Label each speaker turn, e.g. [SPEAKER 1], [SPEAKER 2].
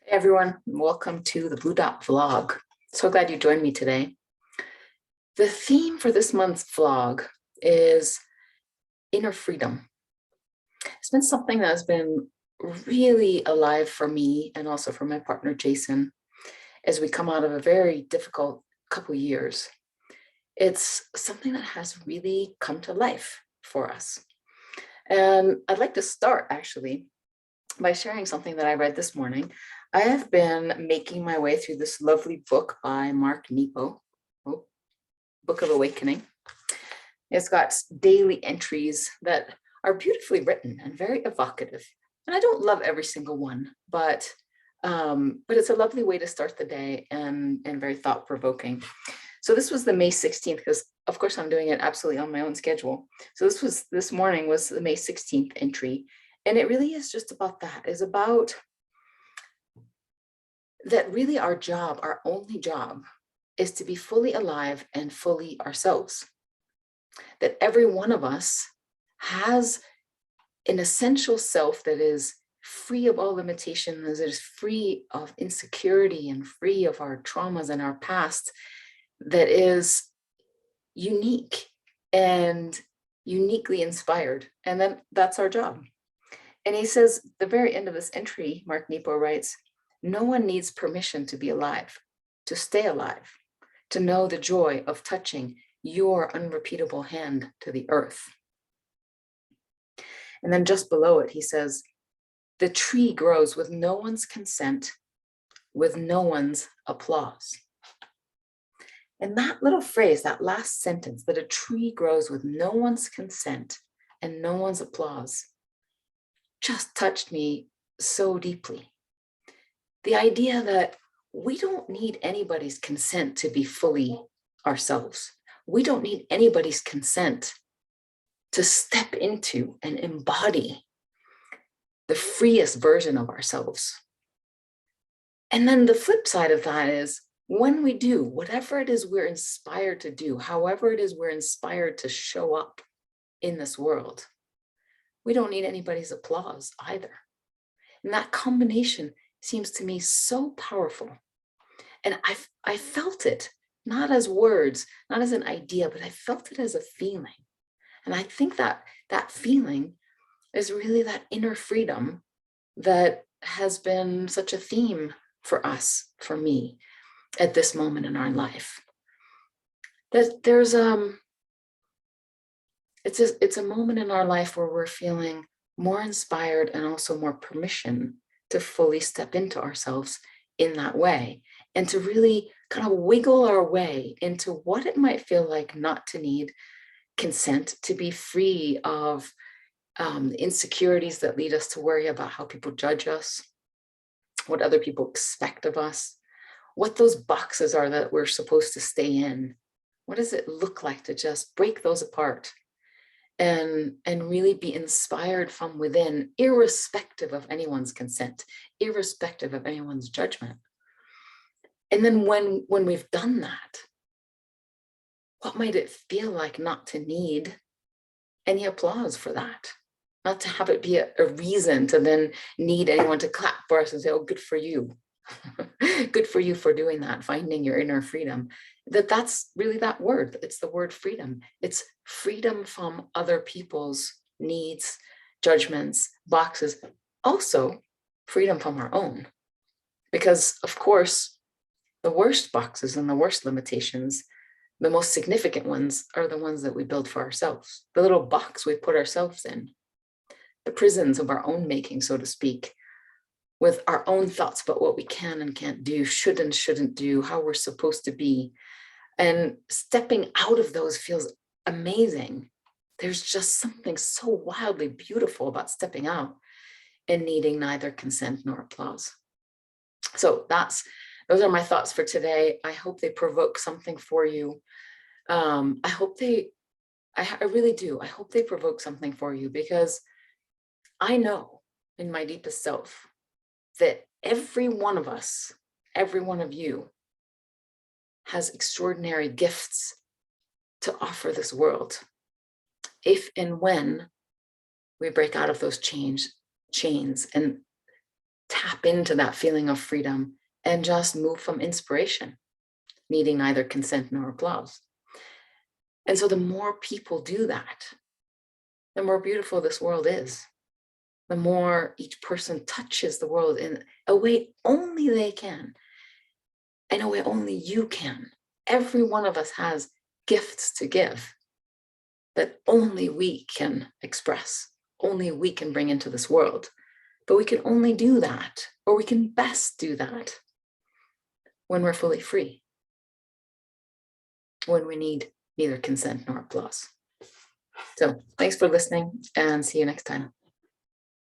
[SPEAKER 1] Hey everyone, welcome to the Blue Dot vlog. So glad you joined me today. The theme for this month's vlog is inner freedom. It's been something that has been really alive for me and also for my partner Jason as we come out of a very difficult couple years. It's something that has really come to life for us. And I'd like to start actually by sharing something that I read this morning. I have been making my way through this lovely book by Mark Nepo, Book of Awakening. It's got daily entries that are beautifully written and very evocative. And I don't love every single one, but it's a lovely way to start the day and very thought-provoking. So this was the May 16th, because of course I'm doing it absolutely on my own schedule. So this morning was the May 16th entry. And it really is just about that. It's about that really our job, our only job, is to be fully alive and fully ourselves. That every one of us has an essential self that is free of all limitations, that is free of insecurity and free of our traumas and our past, that is unique and uniquely inspired. And then that's our job. And he says, the very end of this entry, Mark Nepo writes, no one needs permission to be alive, to stay alive, to know the joy of touching your unrepeatable hand to the earth. And then just below it, he says, the tree grows with no one's consent, with no one's applause. And that little phrase, that last sentence, that a tree grows with no one's consent and no one's applause, just touched me so deeply. The idea that we don't need anybody's consent to be fully ourselves. We don't need anybody's consent to step into and embody the freest version of ourselves. And then the flip side of that is when we do whatever it is we're inspired to do, however it is we're inspired to show up in this world, we don't need anybody's applause either. And that combination seems to me so powerful. And I felt it, not as words, not as an idea, but I felt it as a feeling. And I think that that feeling is really that inner freedom that has been such a theme for us, for me, at this moment in our life. That there's it's a moment in our life where we're feeling more inspired and also more permission to fully step into ourselves in that way and to really kind of wiggle our way into what it might feel like not to need consent, to be free of insecurities that lead us to worry about how people judge us, what other people expect of us, what those boxes are that we're supposed to stay in. What does it look like to just break those apart and really be inspired from within, irrespective of anyone's consent, irrespective of anyone's judgment? And then when we've done that, what might it feel like not to need any applause for that? Not to have it be a reason to then need anyone to clap for us and say, oh, good for you. Good for you for doing that, finding your inner freedom. That's really that word. It's the word freedom. It's freedom from other people's needs, judgments, boxes. Also, freedom from our own. Because, of course, the worst boxes and the worst limitations, the most significant ones, are the ones that we build for ourselves. The little box we put ourselves in. The prisons of our own making, so to speak, with our own thoughts about what we can and can't do, should and shouldn't do, how we're supposed to be. And stepping out of those feels amazing. There's just something so wildly beautiful about stepping out and needing neither consent nor applause. So those are my thoughts for today. I hope they provoke something for you. I really do. I hope they provoke something for you, because I know in my deepest self that every one of us, every one of you, has extraordinary gifts to offer this world, if and when we break out of those chains and tap into that feeling of freedom and just move from inspiration, needing neither consent nor applause. And so the more people do that, the more beautiful this world is. The more each person touches the world in a way only they can, in a way only you can. Every one of us has gifts to give that only we can express, only we can bring into this world. But we can only do that, or we can best do that, when we're fully free, when we need neither consent nor applause. So thanks for listening, and see you next time.